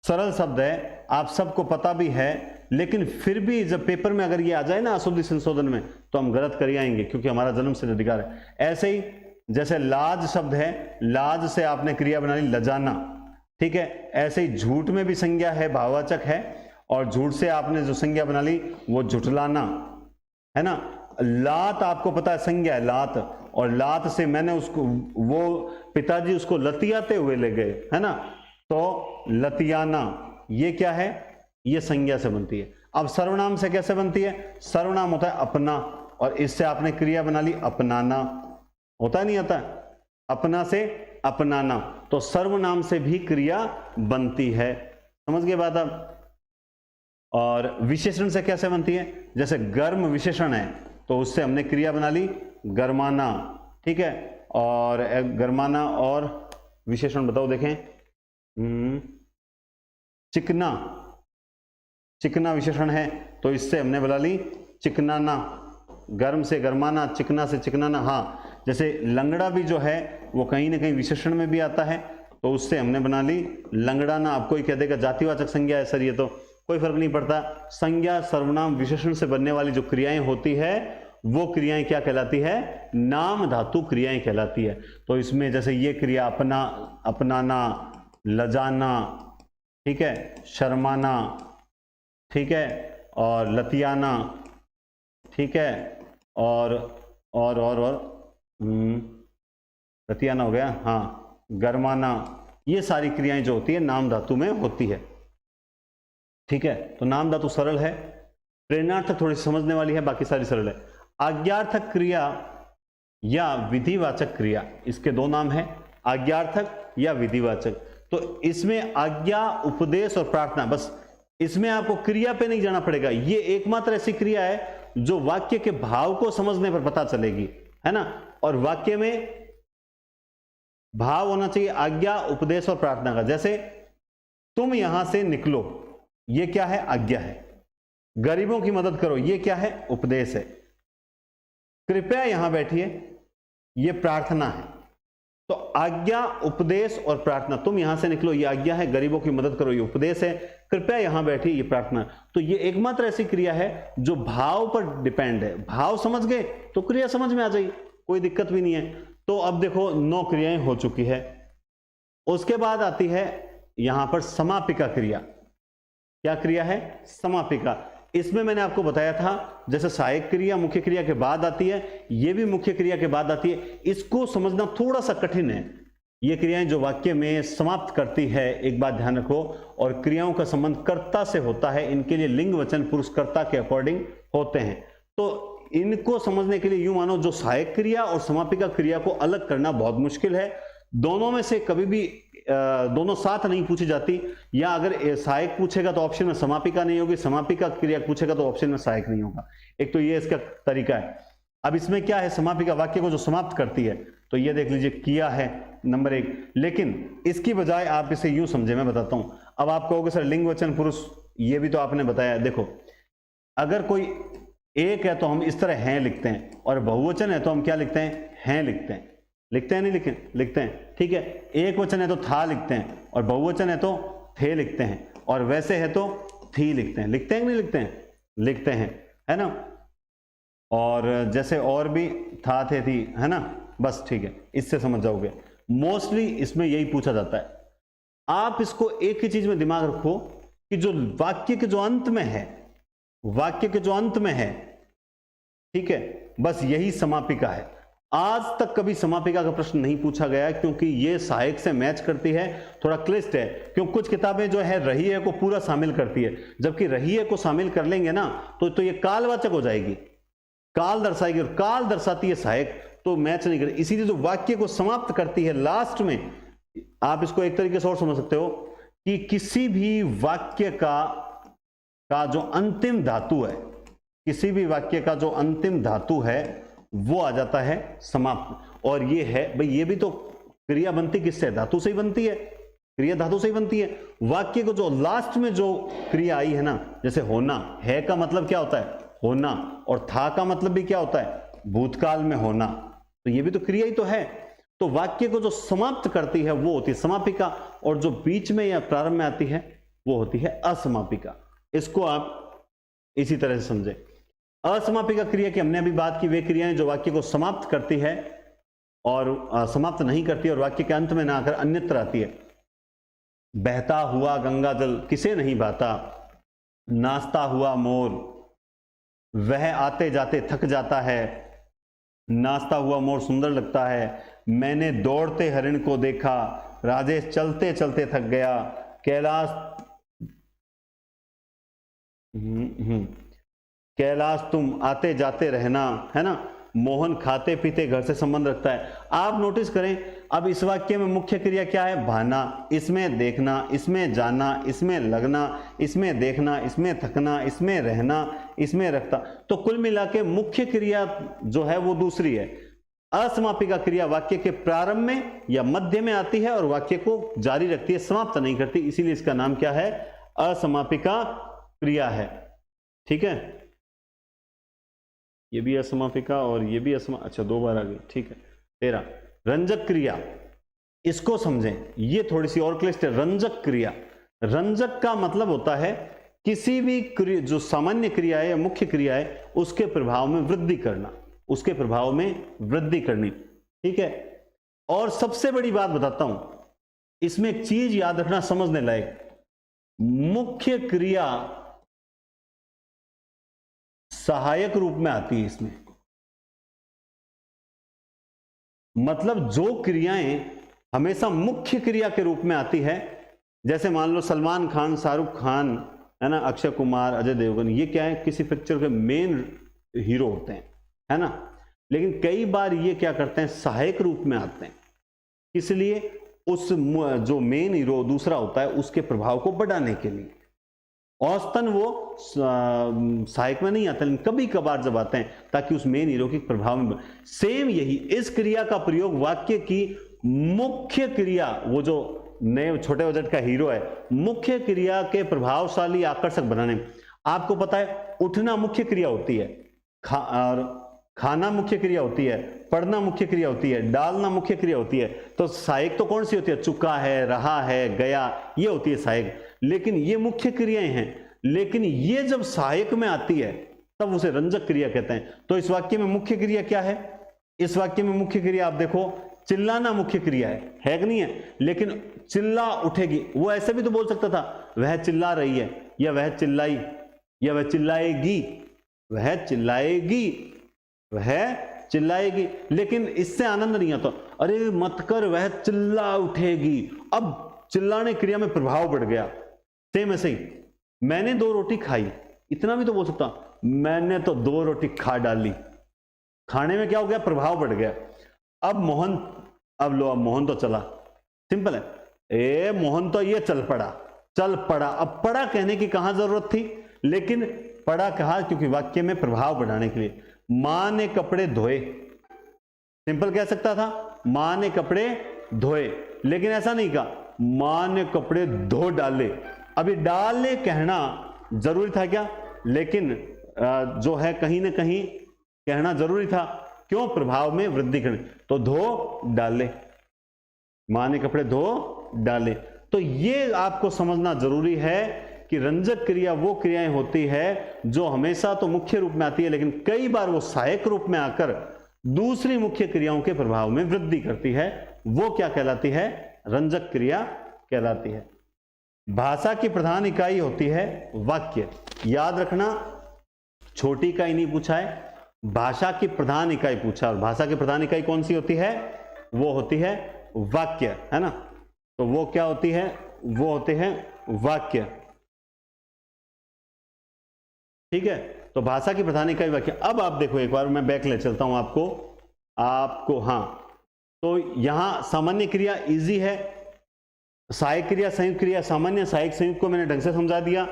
सरल शब्द है, आप सबको पता भी है, लेकिन फिर भी जब पेपर में अगर ये आ जाए ना अशुद्धि संशोधन में तो हम गलत कर आएंगे क्योंकि हमारा जन्म सिद्ध अधिकार है। ऐसे ही जैसे लाज शब्द है, लाज से आपने क्रिया बना ली लजाना। ठीक है, ऐसे ही झूठ में भी संज्ञा है, भाववाचक है, और झूठ से आपने जो संज्ञा बना ली वो झुठलाना, है ना। लात आपको पता है संज्ञा है, लात, और लात से मैंने उसको, वो पिताजी उसको लतियाते हुए ले गए, है ना, तो लतियाना, ये क्या है? ये संज्ञा से बनती है। अब सर्वनाम से कैसे बनती है? सर्वनाम होता है अपना, और इससे आपने क्रिया बना ली अपनाना। होता नहीं होता? अपना से अपनाना, तो सर्वनाम से भी क्रिया बनती है। समझ गए बात? अब और विशेषण से कैसे बनती है, जैसे गर्म विशेषण है तो उससे हमने क्रिया बना ली गर्माना, ठीक है। और गर्माना और विशेषण बताओ देखें, चिकना, चिकना विशेषण है तो इससे हमने बना ली चिकनाना, गर्म से गर्माना, चिकना से चिकनाना। हाँ, जैसे लंगड़ा भी जो है वो कहीं ना कहीं विशेषण में भी आता है तो उससे हमने बना ली लंगड़ाना। आप कोई कह देगा जातिवाचक संज्ञा है सर, ये तो कोई फर्क नहीं पड़ता। संज्ञा सर्वनाम विशेषण से बनने वाली जो क्रियाएं होती है वो क्रियाएं क्या कहलाती है, नाम धातु क्रियाएं कहलाती है। तो इसमें जैसे ये क्रिया अपना, अपनाना, लजाना, ठीक है, शर्माना, ठीक है, और लतियाना, ठीक है, और लतियाना हो गया, हाँ, गरमाना, ये सारी क्रियाएं जो होती है नाम धातु में होती है, ठीक है। तो नाम धातु सरल है, प्रेरणार्थक थोड़ी समझने वाली है, बाकी सारी सरल है। आज्ञार्थक क्रिया या विधिवाचक क्रिया, इसके दो नाम है, आज्ञार्थक या विधिवाचक। तो इसमें आज्ञा, उपदेश और प्रार्थना, बस इसमें आपको क्रिया पे नहीं जाना पड़ेगा। ये एकमात्र ऐसी क्रिया है जो वाक्य के भाव को समझने पर पता चलेगी, है ना। और वाक्य में भाव होना चाहिए आज्ञा, उपदेश और प्रार्थना का। जैसे तुम यहां से निकलो, ये क्या है, आज्ञा है। गरीबों की मदद करो, ये क्या है, उपदेश है। कृपया यहां बैठिए, ये प्रार्थना है। तो आज्ञा, उपदेश और प्रार्थना, तुम यहां से निकलो ये आज्ञा है, गरीबों की मदद करो ये उपदेश है, कृपया यहां बैठिए ये प्रार्थना। तो ये एकमात्र ऐसी क्रिया है जो भाव पर डिपेंड है। भाव समझ गए तो क्रिया समझ में आ जाएगी, कोई दिक्कत भी नहीं है। तो अब देखो 9 क्रियाएं हो चुकी है। उसके बाद आती है यहां पर समापिका क्रिया। क्या क्रिया है, समापिका। इसमें मैंने आपको बताया था जैसे सहायक क्रिया मुख्य क्रिया के बाद आती है, ये भी मुख्य क्रिया के बाद आती है। इसको समझना थोड़ा सा कठिन है। ये क्रियाएं जो वाक्य में समाप्त करती है, एक बात ध्यान रखो, और क्रियाओं का संबंध कर्ता से होता है, इनके लिए लिंग वचन पुरुष कर्ता के अकॉर्डिंग होते हैं। तो इनको समझने के लिए यूं मानो जो सहायक क्रिया और समापिका क्रिया को अलग करना बहुत मुश्किल है। दोनों में से कभी भी दोनों साथ नहीं पूछी जाती, या अगर सहायक पूछेगा तो ऑप्शन में समापिका नहीं होगी, समापिका क्रिया पूछेगा तो ऑप्शन में सहायक नहीं होगा। एक तो ये इसका तरीका है। अब इसमें क्या है, समापिका वाक्य को जो समाप्त करती है, तो ये देख लीजिए किया है नंबर 1। लेकिन इसकी बजाय आप इसे यूं समझे, मैं बताता हूं। अब आप कहोगे सर लिंग वचन पुरुष, ये भी तो आपने बताया। देखो अगर कोई एक है तो हम इस तरह हैं लिखते हैं, और बहुवचन है तो हम क्या लिखते हैं लिखते हैं। लिखते हैं नहीं लिखते हैं, ठीक है। एक वचन है तो था लिखते हैं, और बहुवचन है तो थे लिखते हैं, और वैसे है तो थी लिखते हैं। लिखते हैं कि नहीं लिखते हैं, लिखते हैं, है ना। और जैसे और भी था, थे, थी, है ना। बस ठीक है, इससे समझ जाओगे। मोस्टली इसमें यही पूछा जाता है। आप इसको एक ही चीज में दिमाग रखो कि जो वाक्य के जो अंत में है, वाक्य के जो अंत में है, ठीक है, बस यही समापिका है। आज तक कभी समापिका का प्रश्न नहीं पूछा गया, क्योंकि ये सहायक से मैच करती है। थोड़ा क्लिष्ट है, क्योंकि कुछ किताबें जो है रहिए को पूरा शामिल करती है, जबकि रहिए को शामिल कर लेंगे ना तो ये कालवाचक हो जाएगी, काल दर्शाएगी, और काल दर्शाती है सहायक, तो मैच नहीं करती। इसीलिए जो वाक्य को समाप्त करती है लास्ट में, आप इसको एक तरीके से और समझ सकते हो कि किसी भी वाक्य का जो अंतिम धातु है, किसी भी वाक्य का जो अंतिम धातु है वो आ जाता है समाप्त। और ये है भाई, ये भी तो क्रिया बनती किससे, धातु से ही बनती है, क्रिया धातु से ही बनती है। वाक्य को जो लास्ट में जो क्रिया आई है ना, जैसे होना, है का मतलब क्या होता है, होना, और था का मतलब भी क्या होता है, भूतकाल में होना, तो ये भी तो क्रिया ही तो है। तो वाक्य को जो समाप्त करती है वो होती है समापिका, और जो बीच में या प्रारंभ में आती है वो होती है असमापिका। इसको आप इसी तरह से समझे। असमापिका क्रिया की हमने अभी बात की, वे क्रियाएं जो वाक्य को समाप्त करती है और समाप्त नहीं करती और वाक्य के अंत में ना आकर अन्यत्र आती है। बहता हुआ गंगा जल किसे नहीं भाता, नाचता हुआ मोर, वह आते जाते थक जाता है, नाचता हुआ मोर सुंदर लगता है, मैंने दौड़ते हरिण को देखा, राजेश चलते चलते थक गया, कैलाश कैलाश तुम आते जाते रहना, है ना, मोहन खाते पीते घर से संबंध रखता है। आप नोटिस करें, अब इस वाक्य में मुख्य क्रिया क्या है? भाना, इसमें देखना, इसमें जाना, इसमें लगना, इसमें देखना, इसमें थकना, इसमें रहना, इसमें रखता। तो कुल मिला के मुख्य क्रिया जो है वो दूसरी है। असमापिका क्रिया वाक्य के प्रारंभ में या मध्य में आती है और वाक्य को जारी रखती है, समाप्त नहीं करती, इसीलिए इसका नाम क्या है? असमापिका क्रिया है। ठीक है, ये भी असमापिका और ये भी अच्छा 2 बार आ गई। ठीक है। 13 रंजक क्रिया, इसको समझें, ये थोड़ी सी और क्लिष्ट है। रंजक क्रिया, रंजक का मतलब होता है किसी भी जो सामान्य क्रिया है या मुख्य क्रिया है उसके प्रभाव में वृद्धि करना, उसके प्रभाव में वृद्धि करनी। ठीक है। और सबसे बड़ी बात बताता हूं, इसमें एक चीज याद रखना समझने लायक, मुख्य क्रिया सहायक रूप में आती है इसमें। मतलब जो क्रियाएं हमेशा मुख्य क्रिया के रूप में आती है, जैसे मान लो सलमान खान, शाहरुख खान, है ना, अक्षय कुमार, अजय देवगन, ये क्या है? किसी पिक्चर के मेन हीरो होते हैं, है ना। लेकिन कई बार ये क्या करते हैं? सहायक रूप में आते हैं, इसलिए उस जो मेन हीरो दूसरा होता है उसके प्रभाव को बढ़ाने के लिए। औसतन वो सहायक में नहीं आते, लेकिन कभी कभार जब आते हैं ताकि उस मेन हीरो के प्रभाव में। सेम यही, इस क्रिया का प्रयोग वाक्य की मुख्य क्रिया, वो जो नए छोटे बजट का हीरो है, मुख्य क्रिया के प्रभावशाली आकर्षक बनाने में। आपको पता है उठना मुख्य क्रिया होती है, खाना मुख्य क्रिया होती है, पढ़ना मुख्य क्रिया होती है, डालना मुख्य क्रिया होती है। तो सहायक तो कौन सी होती है? चुका है, रहा है, गया, ये होती है सहायक। लेकिन ये मुख्य क्रियाएं हैं, लेकिन ये जब सहायक में आती है तब उसे रंजक क्रिया कहते हैं। तो इस वाक्य में मुख्य क्रिया क्या है? इस वाक्य में मुख्य क्रिया आप देखो, चिल्लाना मुख्य क्रिया है कि नहीं है? लेकिन चिल्ला उठेगी, वो ऐसे भी तो बोल सकता था वह चिल्ला रही है, या वह चिल्लाई, या वह चिल्लाएगी, वह चिल्लाएगी, वह चिल्लाएगी। लेकिन इससे आनंद नहीं आता, अरे मत कर, वह चिल्ला उठेगी। अब चिल्लाने क्रिया में प्रभाव बढ़ गया। सेम ऐसे ही, मैंने 2 रोटी खाई, इतना भी तो बोल सकता, मैंने तो 2 रोटी खा डाली। खाने में क्या हो गया? प्रभाव बढ़ गया। अब मोहन, अब लो, अब मोहन तो चला, सिंपल है, ए मोहन तो ये चल पड़ा, चल पड़ा। अब पड़ा कहने की कहां जरूरत थी? लेकिन पड़ा कहा क्योंकि वाक्य में प्रभाव बढ़ाने के लिए। मां ने कपड़े धोए, सिंपल कह सकता था मां ने कपड़े धोए, लेकिन ऐसा नहीं कहा मां ने कपड़े धो डाले। अभी डाले कहना जरूरी था क्या? लेकिन जो है कहीं ना कहीं कहना जरूरी था, क्यों? प्रभाव में वृद्धि करने। तो धो डाले, मां ने कपड़े धो डाले। तो ये आपको समझना जरूरी है कि रंजक क्रिया वो क्रियाएं होती है जो हमेशा तो मुख्य रूप में आती है, लेकिन कई बार वो सहायक रूप में आकर दूसरी मुख्य क्रियाओं के प्रभाव में वृद्धि करती है। वो क्या कहलाती है? रंजक क्रिया कहलाती है। भाषा की प्रधान इकाई होती है वाक्य। याद रखना, छोटी इकाई नहीं पूछा है, भाषा की प्रधान इकाई पूछा। और भाषा की प्रधान इकाई कौन सी होती है? वो होती है वाक्य, है ना। तो वो क्या होती है? वो होते हैं वाक्य। ठीक है, तो भाषा की प्रधान इकाई वाक्य। अब आप देखो, एक बार मैं बैक ले चलता हूं आपको हाँ, तो यहां सामान्य क्रिया इजी है, सहायक क्रिया, संयुक्त क्रिया, सामान्य सहायक संयुक्त को मैंने ढंग से समझा दिया,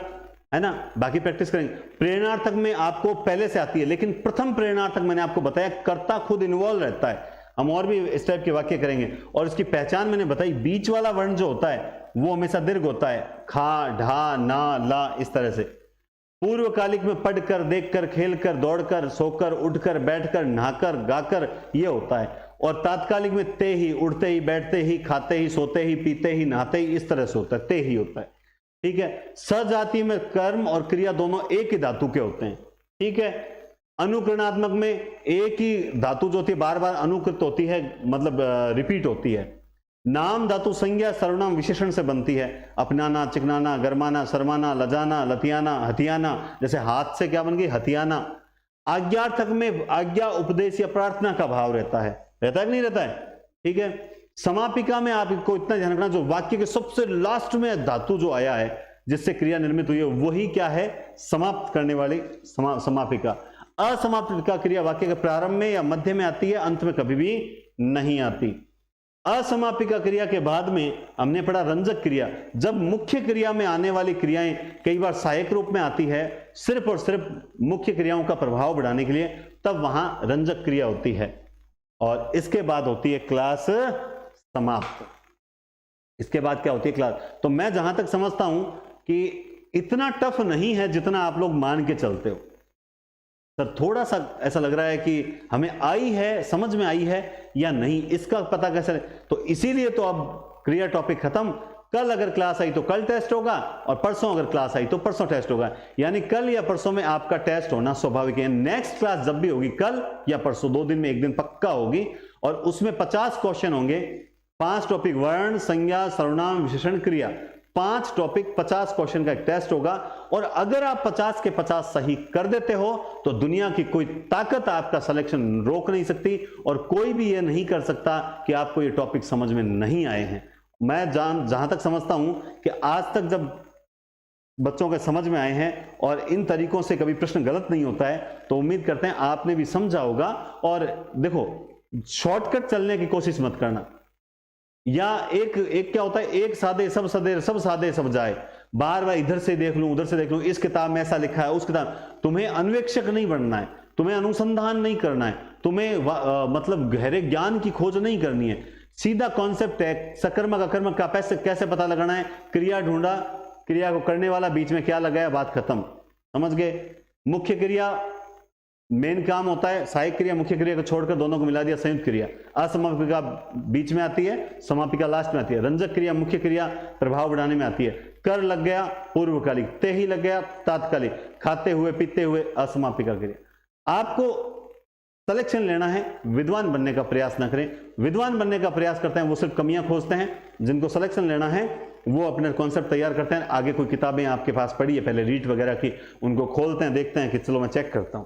है ना। बाकी प्रैक्टिस करेंगे। प्रेरणार्थक में आपको पहले से आती है, लेकिन प्रथम प्रेरणार्थक मैंने आपको बताया कर्ता खुद इन्वॉल्व रहता है। हम और भी इस टाइप के वाक्य करेंगे, और इसकी पहचान मैंने बताई, बीच वाला वर्ण जो होता है वो हमेशा दीर्घ होता है, खा, ढा, ना, ला, इस तरह से। पूर्वकालिक में पढ़कर, देखकर, खेलकर, दौड़कर, सोकर, उठकर, बैठकर, नहाकर, गाकर, ये होता है। और तात्कालिक में ते ही, उठते ही, बैठते ही, खाते ही, सोते ही, पीते ही, नहाते ही, इस तरह से होता है, ते ही होता है। ठीक है। सजाति में कर्म और क्रिया दोनों एक ही धातु के होते हैं। ठीक है। अनुकरणात्मक में एक ही धातु जो होती है बार बार अनुकृत होती है, मतलब रिपीट होती है। नाम धातु संज्ञा सर्वनाम विशेषण से बनती है। अपनाना, चिकनाना, गरमाना, शर्माना, लजाना, लतियाना, हथियाना। जैसे हाथ से क्या बन गई? हथियाना। आज्ञार्थक में आज्ञा, उपदेश या प्रार्थना का भाव रहता है कि नहीं रहता है? ठीक है। समापिका में आपको इतना ध्यान रखना, जो वाक्य के सबसे लास्ट में धातु जो आया है जिससे क्रिया निर्मित हुई है, वही क्या है? समाप्त करने वाली समापिका। असमापिका क्रिया वाक्य के प्रारंभ में या मध्य में आती है, अंत में कभी भी नहीं आती। असमापिका क्रिया के बाद में हमने पढ़ा रंजक क्रिया। जब मुख्य क्रिया में आने वाली क्रियाएं कई बार सहायक रूप में आती है सिर्फ और सिर्फ मुख्य क्रियाओं का प्रभाव बढ़ाने के लिए, तब वहां रंजक क्रिया होती है। और इसके बाद होती है क्लास समाप्त। इसके बाद क्या होती है? क्लास। तो मैं जहां तक समझता हूं कि इतना टफ नहीं है जितना आप लोग मान के चलते हो। सर थोड़ा सा ऐसा लग रहा है कि हमें आई है, समझ में आई है या नहीं, इसका पता कैसे? तो इसीलिए तो अब क्रिया टॉपिक खत्म। कल अगर क्लास आई तो कल टेस्ट होगा, और परसों अगर क्लास आई तो परसों टेस्ट होगा। यानी कल या परसों में आपका टेस्ट होना स्वाभाविक है। नेक्स्ट क्लास जब भी होगी, कल या परसों, 2 दिन में एक दिन पक्का होगी, और उसमें 50 क्वेश्चन होंगे। 5 टॉपिक, वर्ण, संज्ञा, सर्वनाम, विशेषण, क्रिया, 5 टॉपिक, 50 क्वेश्चन का एक टेस्ट होगा। और अगर आप 50 के 50 सही कर देते हो तो दुनिया की कोई ताकत आपका सिलेक्शन रोक नहीं सकती, और कोई भी ये नहीं कर सकता कि आपको ये टॉपिक समझ में नहीं आए हैं। मैं जहां तक समझता हूं कि आज तक जब बच्चों के समझ में आए हैं और इन तरीकों से कभी प्रश्न गलत नहीं होता है, तो उम्मीद करते हैं आपने भी समझा होगा। और देखो, शॉर्टकट चलने की कोशिश मत करना, या एक क्या होता है, एक सादे सब सदे, सब सादे सब जाए, बार बार इधर से देख लूं उधर से देख लूं, इस किताब में ऐसा लिखा है, उस किताब। तुम्हें अन्वेक्षक नहीं बनना है, तुम्हें अनुसंधान नहीं करना है, तुम्हें मतलब गहरे ज्ञान की खोज नहीं करनी है। सीधा कॉन्सेप्ट है, सकर्मक अकर्मक का कैसे पता लगाना है, क्रिया ढूंढा, क्रिया को करने वाला बीच में क्या लगाया, बात खत्म। समझ गए? मुख्य क्रिया मेन काम होता है, सहायक क्रिया मुख्य क्रिया को छोड़कर दोनों को मिला दिया, संयुक्त क्रिया। असमापिका बीच में आती है, समापिका लास्ट में आती है। रंजक क्रिया मुख्य क्रिया प्रभाव बढ़ाने में आती है। कर लग गया पूर्वकालिक, ते ही लग गया तात्कालिक, खाते हुए पीते हुए असमापिका क्रिया। आपको सिलेक्शन लेना है, विद्वान बनने का प्रयास ना करें। विद्वान बनने का प्रयास करते हैं वो सिर्फ कमियां खोजते हैं। जिनको सिलेक्शन लेना है वो अपने कॉन्सेप्ट तैयार करते हैं। आगे कोई किताबें आपके पास पड़ी है पहले रीट वगैरह की, उनको खोलते हैं, देखते हैं कि चलो मैं चेक करता हूं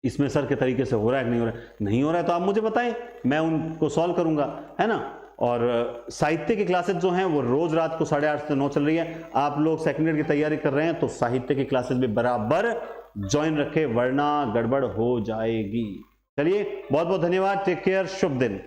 इसमें सर के तरीके से हो रहा है कि नहीं हो रहा है। नहीं हो रहा है तो आप मुझे बताएं, मैं उनको सॉल्व करूंगा, है ना। और साहित्य की क्लासेस जो हैं वो रोज रात को 8:30 से 9 चल रही है। आप लोग सेकेंड ईयर की तैयारी कर रहे हैं तो साहित्य की क्लासेस भी बराबर ज्वाइन रखें, वरना गड़बड़ हो जाएगी। चलिए, बहुत बहुत धन्यवाद, टेक केयर, शुभ दिन।